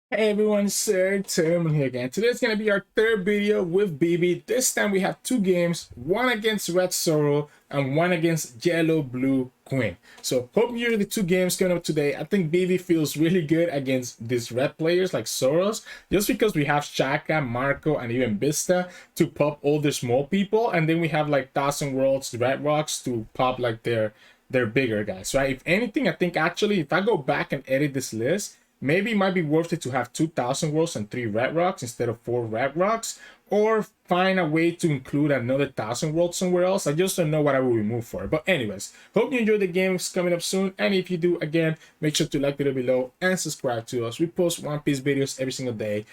Hey everyone, Sirturmund here again. Today's gonna be our third video with Vivi. This time we have two games, one against Red Zoro and one against Yellow Blue Queen. So hope you enjoy the two games coming up today. I think Vivi feels really good against these red players like Soros, just because we have Chaka, Marco, and even Vista to pop all the small people, and then we have like Thousand Worlds, Red Rocs to pop like their bigger guys, right? If anything, I think actually if I go back and edit this list, maybe it might be worth it to have 2,000 worlds and 3 Red Rocs instead of 4 Red Rocs, or find a way to include another 1,000 worlds somewhere else. I just don't know what I will remove for it. But anyways, hope you enjoy the games coming up soon. And if you do, again, make sure to like the video below and subscribe to us. We post One Piece videos every single day.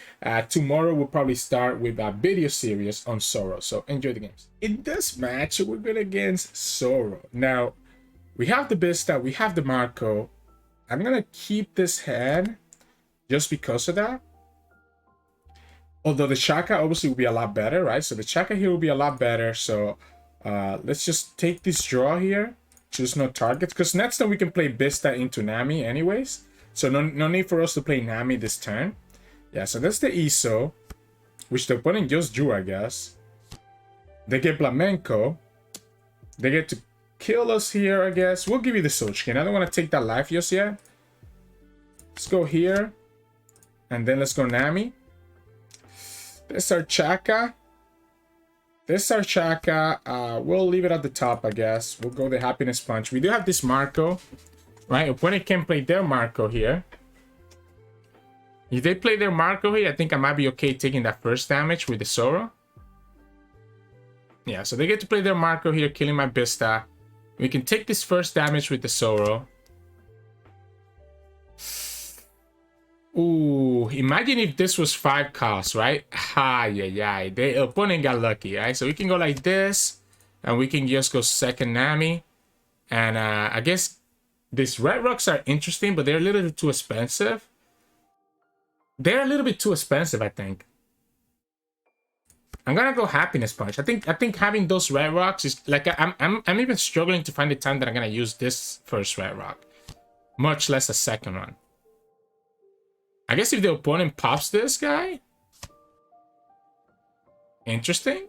Tomorrow we'll probably start with a video series on Zoro. So enjoy the games. In this match, we're going against Zoro. Now, we have the Vista, we have the Marco. I'm gonna keep this head just because of that. Although the Chaka obviously will be a lot better, right? So the Chaka here will be a lot better. So let's just take this draw here. Choose no targets. Because next time we can play Vista into Nami anyways. So no need for us to play Nami this turn. Yeah, so that's the ISO. Which the opponent just drew, I guess. They get Flamenco. They get to kill us here, I guess. We'll give you the Sogeking. I don't want to take that life just yet. Let's go here. And then let's go Nami. This is our Chaka. This is our Chaka. We'll leave it at the top, I guess. We'll go the Happiness Punch. We do have this Marco. Right? Opponent can play their Marco here. If they play their Marco here, I think I might be okay taking that first damage with the Zoro. Yeah, so they get to play their Marco here, killing my Vista. We can take this first damage with the Zoro. Ooh, imagine if this was 5 costs, right? Ha, yeah. The opponent got lucky, right? So we can go like this, and we can just go second Nami. And I guess these Red Rocs are interesting, but they're a little bit too expensive. They're a little bit too expensive, I think. I'm gonna go Happiness Punch. I think having those Red Rocs is like I'm even struggling to find the time that I'm gonna use this first Red Roc, much less a second one. I guess if the opponent pops this guy, interesting.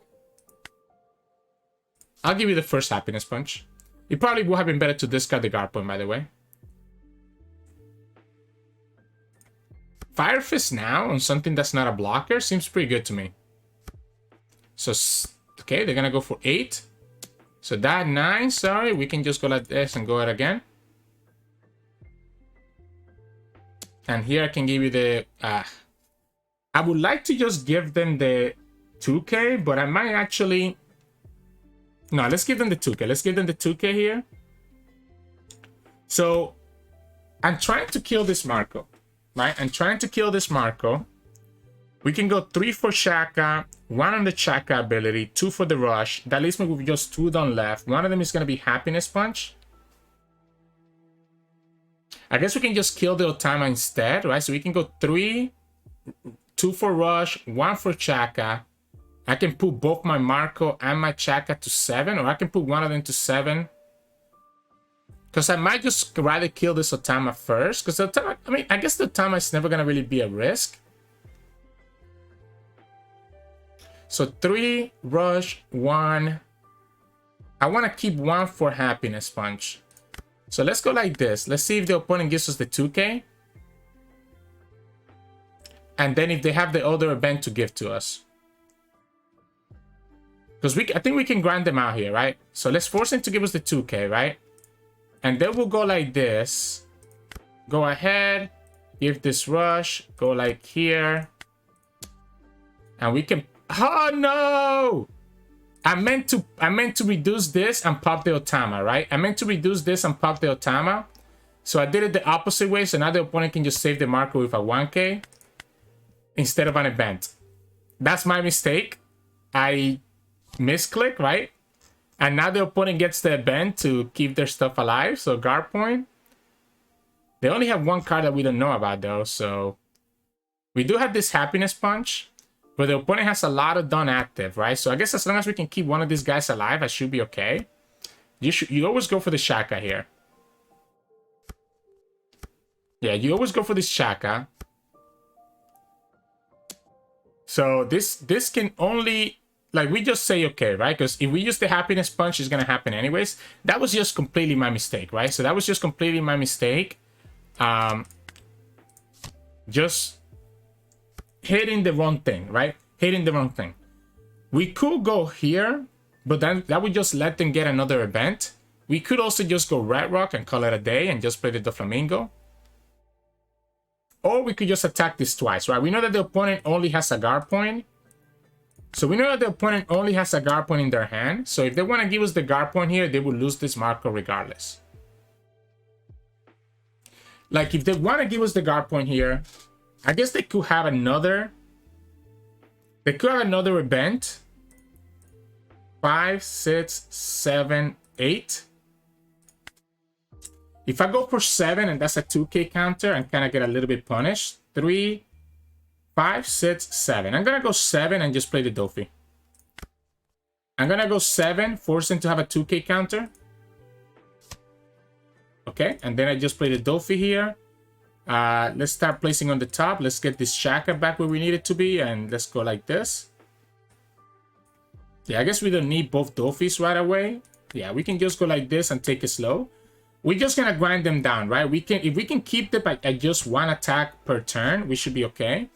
I'll give you the first Happiness Punch. It probably would have been better to discard the guard point, by the way. Fire Fist now on something that's not a blocker seems pretty good to me. So, okay, they're gonna go for 8. So that 9, sorry, we can just go like this and go it again. And here I can give you the... I would like to just give them the 2k, but I might actually... No, let's give them the 2k. Let's give them the 2k here. So, I'm trying to kill this Marco, right? I'm trying to kill this Marco. We can go 3 for Chaka, 1 on the Chaka ability, 2 for the rush. That leaves me with just 2 done left. One of them is going to be Happiness Punch. I guess we can just kill the Otama instead, right? So we can go 3, 2 for rush, 1 for Chaka. I can put both my Marco and my Chaka to 7, or I can put one of them to 7. Because I might just rather kill this Otama first. Because the Otama, I mean, I guess the Otama is never going to really be a risk. So 3, rush, 1. I want to keep 1 for Happiness Punch. So let's go like this. Let's see if the opponent gives us the 2k. And then if they have the other event to give to us. Because I think we can grind them out here, right? So let's force them to give us the 2k, right? And then we'll go like this. Go ahead. Give this rush. Go like here. And we can... Oh, no! I meant to reduce this and pop the Otama, right? I meant to reduce this and pop the Otama. So I did it the opposite way, so now the opponent can just save the Marco with a 1k instead of an event. That's my mistake. I misclick, right? And now the opponent gets the event to keep their stuff alive, so guard point. They only have 1 card that we don't know about, though, so... We do have this Happiness Punch. But the opponent has a lot of done active, right? So I guess as long as we can keep one of these guys alive, I should be okay. You always go for the Chaka here. Yeah, you always go for this Chaka. So this can only, like, we just say okay, right? Because if we use the happiness punch, it's gonna happen anyways. That was just completely my mistake, right? So that was just completely my mistake. Just hitting the wrong thing, right? Hitting the wrong thing. We could go here, but then that would just let them get another event. We could also just go Red Roc and call it a day and just play the Doflamingo. Or we could just attack this twice, right? We know that the opponent only has a guard point. So we know that the opponent only has a guard point in their hand. So if they want to give us the guard point here, they will lose this Marco regardless. Like, if they want to give us the guard point here, I guess they could have another... They could have another event. 5, 6, 7, 8. If I go for 7 and that's a 2k counter and kind of get a little bit punished. 3, 5, 6, 7. I'm going to go 7 and just play the Dofi. I'm going to go 7, force him to have a 2k counter. Okay, and then I just play the Dofi here. Let's start placing on the top. Let's get this Chaka back where we need it to be. And let's go like this. Yeah, I guess we don't need both Dofis right away. Yeah, we can just go like this and take it slow. We're just gonna grind them down, right? We can, if we can keep them at just 1 attack per turn, we should be okay.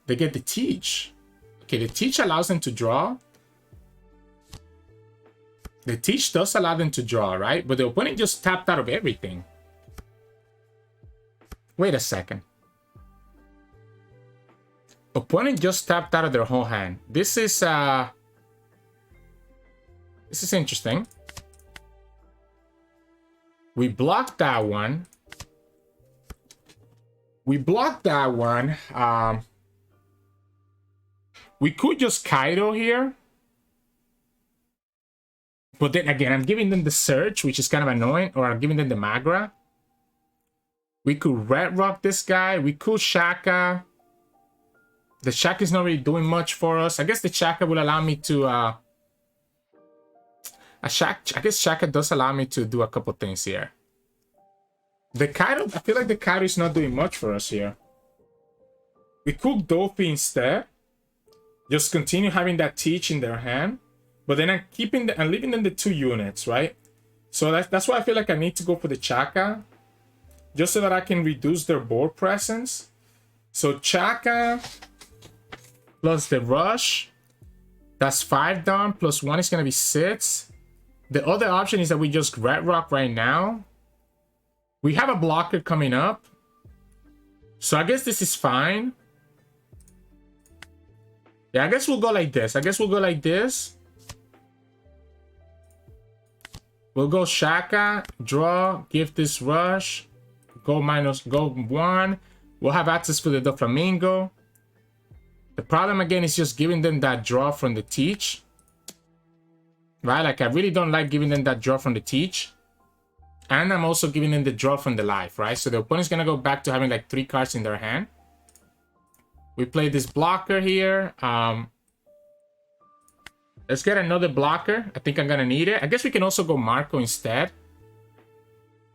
They get the Teach. Okay, the Teach allows them to draw. The Teach does allow them to draw, right? But the opponent just tapped out of everything. Wait a second. Opponent just tapped out of their whole hand. This is interesting. We blocked that one. We blocked that one. We could just Kaido here. But then again, I'm giving them the Surge, which is kind of annoying. Or I'm giving them the Magra. We could Red Roc this guy. We could Chaka. The Chaka is not really doing much for us. I guess the Chaka will allow me to... I guess Chaka does allow me to do a couple things here. The Kaido, I feel like the Kaido is not doing much for us here. We could Dofi instead. Just continue having that Teach in their hand. But then I'm leaving them the 2 units, right? So that's why I feel like I need to go for the Chaka. Just so that I can reduce their board presence. So Chaka plus the Rush. That's 5 down. Plus 1 is going to be 6. The other option is that we just Red Roc right now. We have a blocker coming up. So I guess this is fine. Yeah, I guess we'll go like this. We'll go Chaka, draw, give this Rush. Go 1. We'll have access for the Doflamingo. The problem again is just giving them that draw from the Teach. Right? Like, I really don't like giving them that draw from the Teach. And I'm also giving them the draw from the life, right? So the opponent's going to go back to having like 3 cards in their hand. We play this blocker here. Let's get another blocker. I think I'm going to need it. I guess we can also go Marco instead.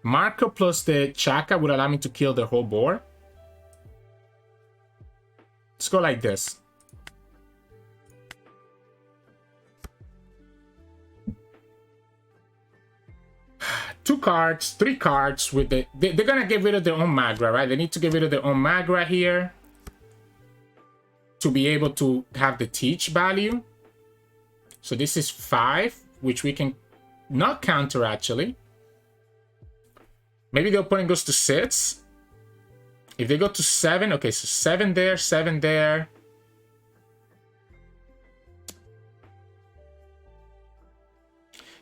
Marco plus the Chaka would allow me to kill the whole board. Let's go like this. Two cards, 3 cards with the... They're gonna get rid of their own Magra, right? They need to get rid of their own Magra here to be able to have the Teach value. So this is 5, which we can not counter actually. Maybe the opponent goes to 6. If they go to 7, okay, so 7 there, 7 there.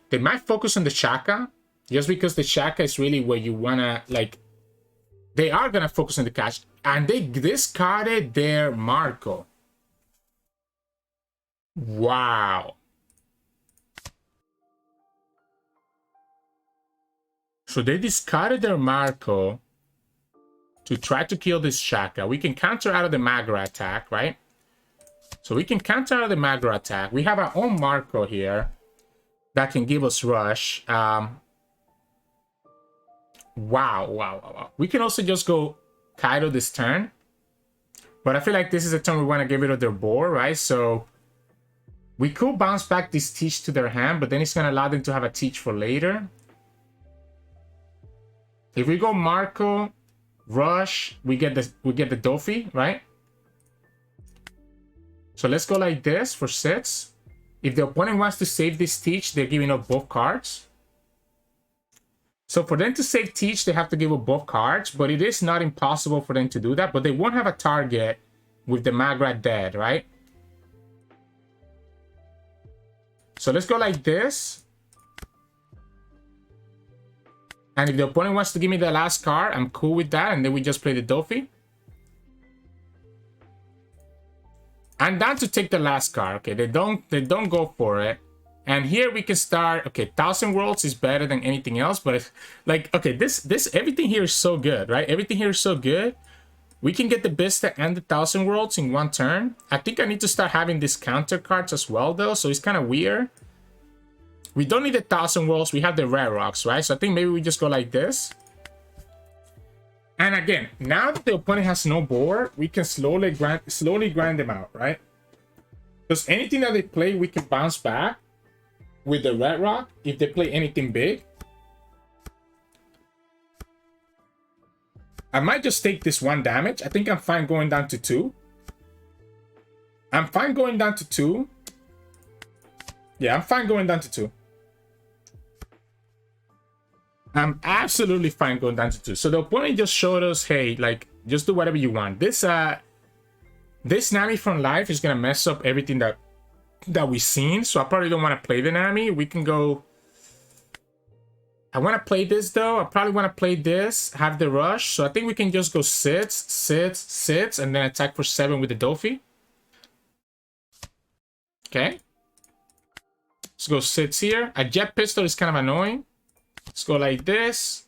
They might focus on the Chaka, just because the Chaka is really where you wanna, like, they are gonna focus on the cash. And they discarded their Marco. Wow. So they discarded their Marco to try to kill this Chaka. We can counter out of the Magra attack, right? So we can counter out of the Magra attack. We have our own Marco here that can give us Rush. Wow. We can also just go Kaido this turn. But I feel like this is a turn we want to get rid of their board, right? So we could bounce back this teach to their hand, but then it's going to allow them to have a teach for later. If we go Marco, Rush, we get the Dofi, right? So let's go like this for 6. If the opponent wants to save this teach, they're giving up both cards. So for them to save teach, they have to give up both cards, but it is not impossible for them to do that. But they won't have a target with the Magrat dead, right? So let's go like this. And if the opponent wants to give me the last card, I'm cool with that. And then we just play the Dofi. I'm down to take the last card. Okay, they don't go for it. And here we can start. Okay, 1,000 Worlds is better than anything else. But if, like, okay, this everything here is so good, right? Everything here is so good. We can get the Vista and the 1,000 Worlds in one turn. I think I need to start having these counter cards as well, though. So it's kind of weird. We don't need the 1,000 Worlds. We have the Red Rocs, right? So I think maybe we just go like this. And again, now that the opponent has no board, we can slowly grind them out, right? Because anything that they play, we can bounce back with the Red Roc if they play anything big. I might just take this 1 damage. I think I'm fine going down to 2. I'm fine going down to 2. Yeah, I'm fine going down to 2. I'm absolutely fine going down to 2. So the opponent just showed us, hey, like, just do whatever you want. This Nami from life is gonna mess up everything that we've seen. So I probably don't want to play the Nami. We can go. I want to play this though. I probably want to play this, have the rush. So I think we can just go sits, and then attack for 7 with the Dofi. Okay. Let's go sits here. A jet pistol is kind of annoying. Let's go like this.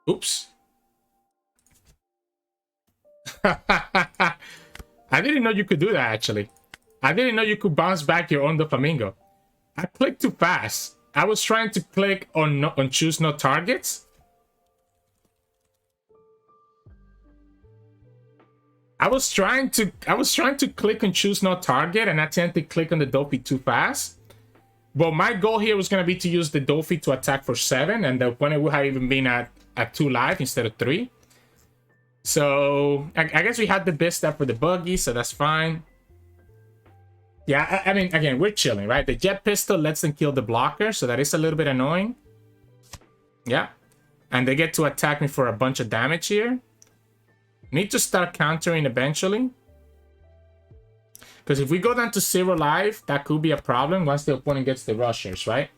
Oops. I didn't know you could do that, actually. I didn't know you could bounce back your own Doflamingo. I clicked too fast. I was trying to click on choose no targets. I was trying to click on choose no target, and I tend to click on the Dofi too fast. But my goal here was going to be to use the Dofi to attack for 7, and the opponent would have even been at 2 life instead of 3. So I guess we had the best step for the buggy, so that's fine. Yeah, I mean, again, we're chilling, right? The jet pistol lets them kill the blocker, so that is a little bit annoying. Yeah. And they get to attack me for a bunch of damage here. Need to start countering eventually. Because if we go down to 0 life, that could be a problem once the opponent gets the rushers, right?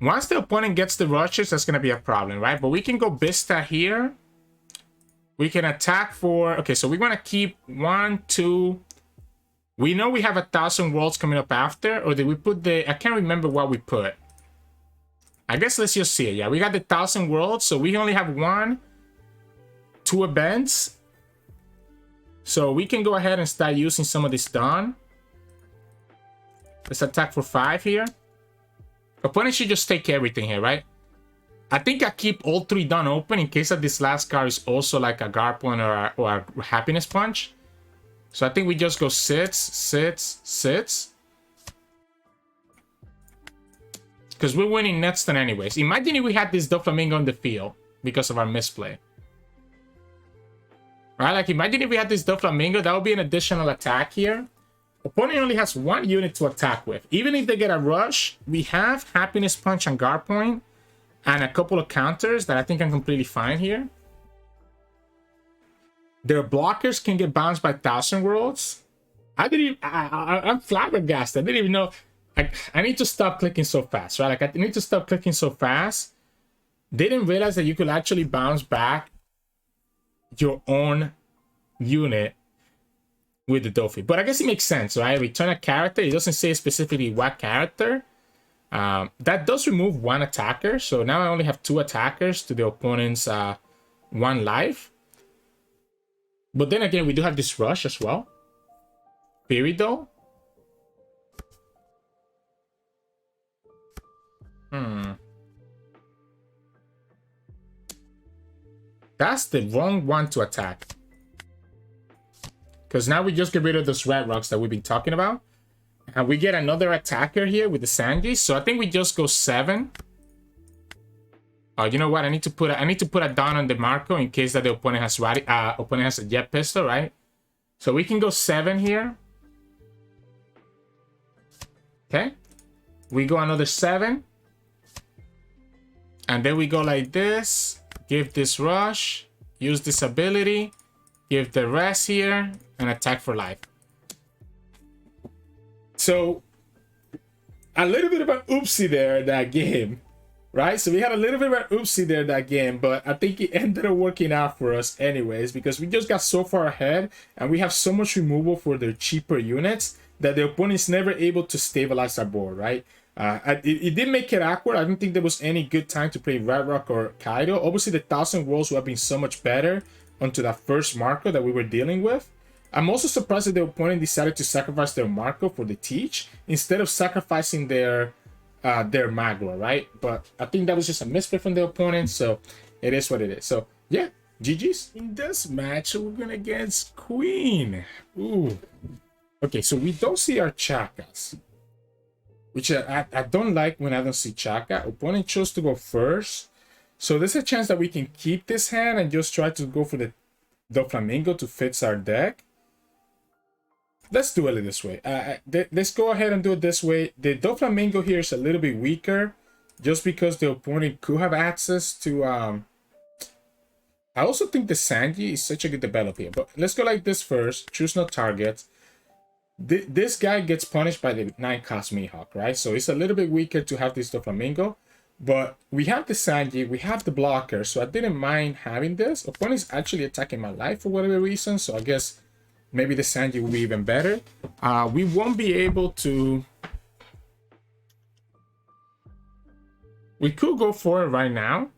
Once the opponent gets the rushers, that's going to be a problem, right? But we can go Vista here. We can attack for... Okay, so we want to keep 1, 2... We know we have 1,000 Worlds coming up after. Or did we put the... I can't remember what we put. I guess let's just see it. Yeah, we got the 1,000 Worlds. So we only have 1, 2 events. So we can go ahead and start using some of this Dawn. Let's attack for 5 here. Opponent should just take everything here, right? I think I keep all 3 Dawn open in case that this last card is also like a Garpon or a Happiness Punch. So I think we just go sits. Because we're winning next turn anyways. Imagine if we had this Doflamingo on the field because of our misplay. Right, like imagine if we had this Doflamingo, that would be an additional attack here. Opponent only has 1 unit to attack with. Even if they get a rush, we have Happiness Punch and Guard Point and a couple of counters that I think I'm completely fine here. Their blockers can get bounced by 1,000 Worlds. I'm flabbergasted. I didn't even know. I need to stop clicking so fast, right? Like I need to stop clicking so fast. They didn't realize that you could actually bounce back your own unit with the Dofi. But I guess it makes sense, right? Return a character. It doesn't say specifically what character. That does remove 1 attacker. So now I only have 2 attackers to the opponent's 1 life. But then again, we do have this rush as well. Fury though. That's the wrong one to attack. Because now we just get rid of those Red Rocs that we've been talking about. And we get another attacker here with the Sanji. So I think we just go 7. Oh, you know what? I need to put a Dawn on the Marco in case that the opponent has a jet pistol, right? So we can go 7 here. Okay. We go another 7. And then we go like this. Give this rush. Use this ability. Give the rest here. And attack for life. So, a little bit of an oopsie there that game. Right? So we had a little bit of an oopsie there that game. But I think it ended up working out for us anyways. Because we just got so far ahead. And we have so much removal for their cheaper units. That the opponent's never able to stabilize our board, right? It did make it awkward. I don't think there was any good time to play Red Roc or Kaido. Obviously, the 1,000 Worlds would have been so much better onto that first Marco that we were dealing with. I'm also surprised that the opponent decided to sacrifice their Marco for the Teach instead of sacrificing their Magua, right? But I think that was just a misplay from the opponent, so it is what it is. So, yeah, GG's. In this match, we're going against Queen. Ooh. Okay, so we don't see our Chakas. Which I don't like when I don't see Chaka. Opponent chose to go first. So there's a chance that we can keep this hand and just try to go for the Doflamingo to fix our deck. Let's do it this way. Let's go ahead and do it this way. The Doflamingo here is a little bit weaker. Just because the opponent could have access to... I also think the Sanji is such a good developer here. But let's go like this first. Choose no target. This guy gets punished by the 9-cost Mihawk, right? So it's a little bit weaker to have this Doflamingo. But we have the Sanji, we have the blocker, so I didn't mind having this. Opponent's actually attacking my life for whatever reason, so I guess maybe the Sanji will be even better. We won't be able to... We could go for it right now.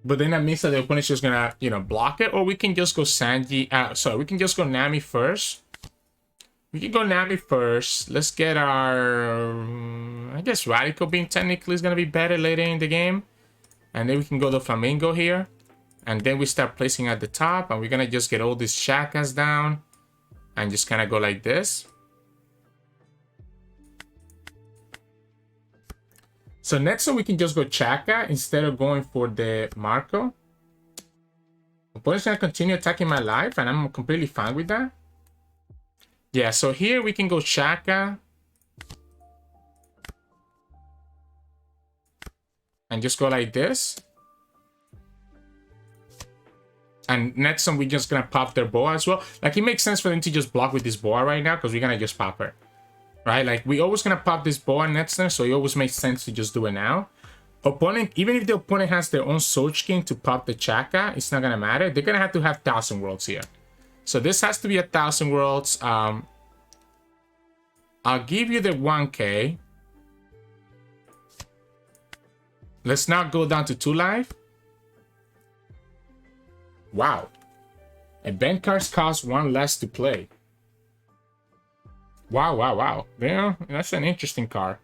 But then that means that the opponent's just gonna, you know, block it. Or we can just go Sanji... we can just go Nami first. We can go Nami first. Let's get our... I guess Radical Beam technically is going to be better later in the game. And then we can go to Doflamingo here. And then we start placing at the top. And we're going to just get all these Chakas down. And just kind of go like this. So next one we can just go Chaka instead of going for the Marco. Opponent's going to continue attacking my life. And I'm completely fine with that. Yeah, so here we can go Chaka. And just go like this. And next one, we're just going to pop their boa as well. Like, it makes sense for them to just block with this boa right now. Because we're going to just pop her. Right? Like, we always going to pop this boa next turn. So it always makes sense to just do it now. Opponent, even if the opponent has their own Sogeking to pop the Chaka, it's not going to matter. They're going to have 1,000 Worlds here. So this has to be 1,000 Worlds. I'll give you the 1K. Let's now go down to 2 life. Wow. Event cards cost 1 less to play. Wow, wow, wow. Yeah, that's an interesting card.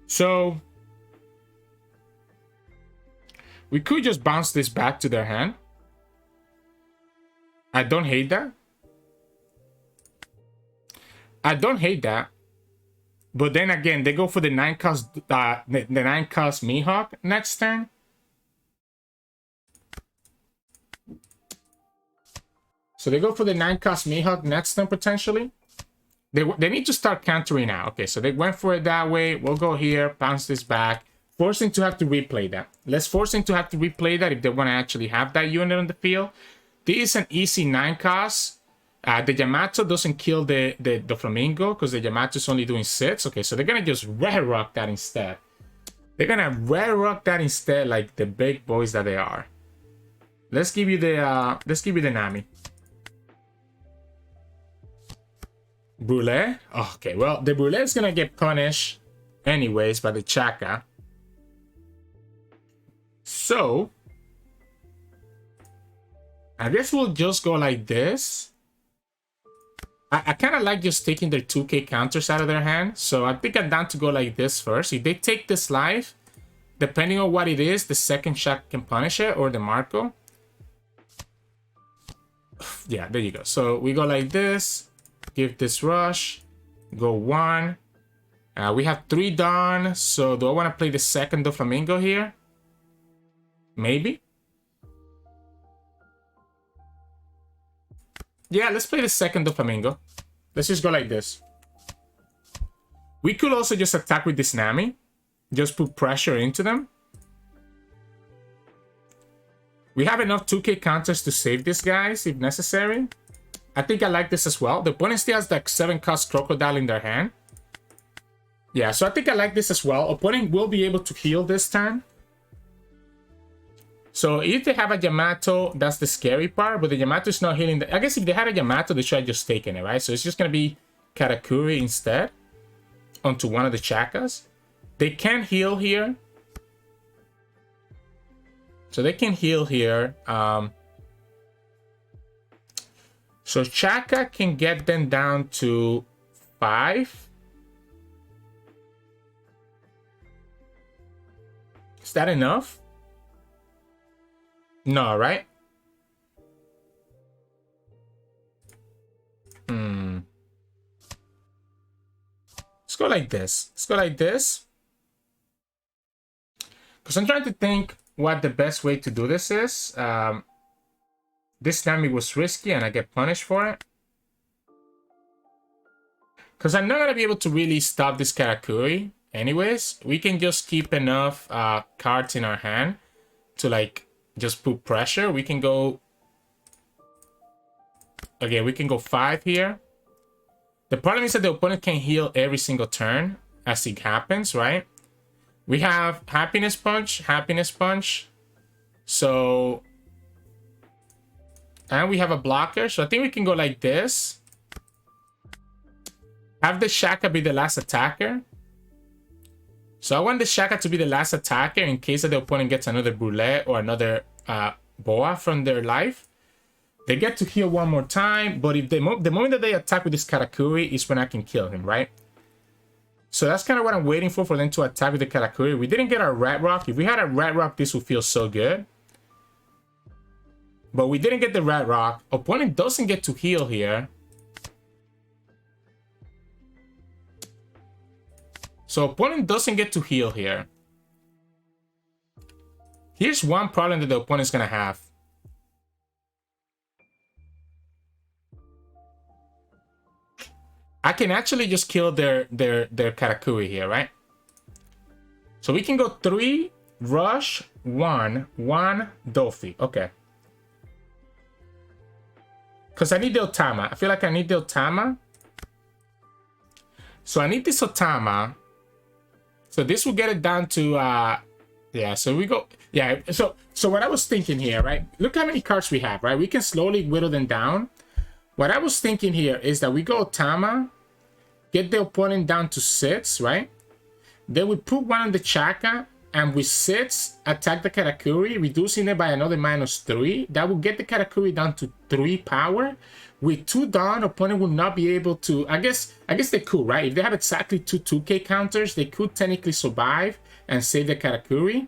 So we could just bounce this back to their hand. I don't hate that. I don't hate that. But then again, they go for the 9-cost the 9-cost Mihawk next turn. So they go for the 9-cost Mihawk next turn potentially. They need to start countering now. Okay, so they went for it that way. We'll go here, bounce this back. Forcing to have to replay that. Let's force him to have to replay that if they want to actually have that unit on the field. This is an easy 9-cost. The Yamato doesn't kill the Doflamingo because the Yamato is only doing 6. Okay, so they're gonna just Red Roc that instead. They're gonna Red Roc that instead, like the big boys that they are. Let's give you the Nami. Brûlé. Oh, okay, well the Brûlé is gonna get punished anyways by the Chaka. So I guess we'll just go like this. I kind of like just taking their 2K counters out of their hand. So I think I'm down to go like this first. If they take this life, depending on what it is, the second shot can punish it or the Marco. Yeah, there you go. So we go like this, give this rush, go 1. We have 3 done, so do I want to play the second Doflamingo here? Maybe. Yeah, let's play the second Doflamingo. Let's just go like this. We could also just attack with this Nami. Just put pressure into them. We have enough 2k counters to save these guys if necessary. I think I like this as well. The opponent still has like 7-cost Crocodile in their hand. Yeah, so I think I like this as well. Opponent will be able to heal this time. So if they have a Yamato, that's the scary part. But the Yamato is not healing. I guess if they had a Yamato, they should have just taken it, right? So it's just going to be Katakuri instead onto one of the Chakas. They can heal here. So they can heal here. So Chaka can get them down to 5. Is that enough? No, right? Let's go like this. Let's go like this. Because I'm trying to think what the best way to do this is. This Nami was risky and I get punished for it. Because I'm not going to be able to really stop this Katakuri. Anyways, we can just keep enough cards in our hand to like just put pressure. We can go... Okay, we can go 5 here. The problem is that the opponent can heal every single turn as it happens, right? We have Happiness Punch. So... And we have a blocker. So I think we can go like this. Have the Chaka be the last attacker. So I want the Chaka to be the last attacker in case that the opponent gets another Brûlée or another Boa from their life. They get to heal one more time, but if the moment that they attack with this Katakuri is when I can kill him, right? So that's kind of what I'm waiting for them to attack with the Katakuri. We didn't get our Red Roc. If we had a Red Roc, this would feel so good. But we didn't get the Red Roc. Opponent doesn't get to heal here. So opponent doesn't get to heal here. Here's one problem that the opponent's gonna have. I can actually just kill their Katakuri here, right? So we can go 3, rush, 1, Dofi. Okay. Because I need the Otama. I feel like I need the Otama. So I need this Otama. So this will get it down to, yeah, so we go, yeah, so what I was thinking here, right? Look how many cards we have, right? We can slowly whittle them down. What I was thinking here is that we go Otama, get the opponent down to 6, right? Then we put one on the Chaka, and with 6, attack the Katakuri, reducing it by another -3. That will get the Katakuri down to 3 power. With 2 down, opponent will not be able to... I guess they could, right? If they have exactly 2 2k counters, they could technically survive and save the Katakuri.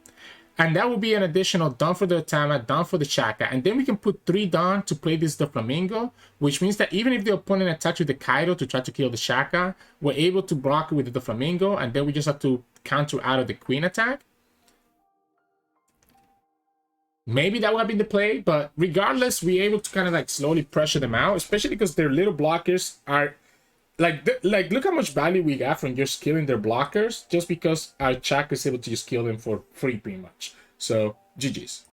And that will be an additional down for the Otama, down for the Chaka. And then we can put 3 down to play this Doflamingo, which means that even if the opponent attacks with the Kaido to try to kill the Chaka, we're able to block it with the Doflamingo, and then we just have to counter out of the Queen attack. Maybe that would have been the play, but regardless, we're able to kind of like slowly pressure them out, especially because their little blockers are like look how much value we got from just killing their blockers just because our Chaka is able to just kill them for free pretty much. So GG's.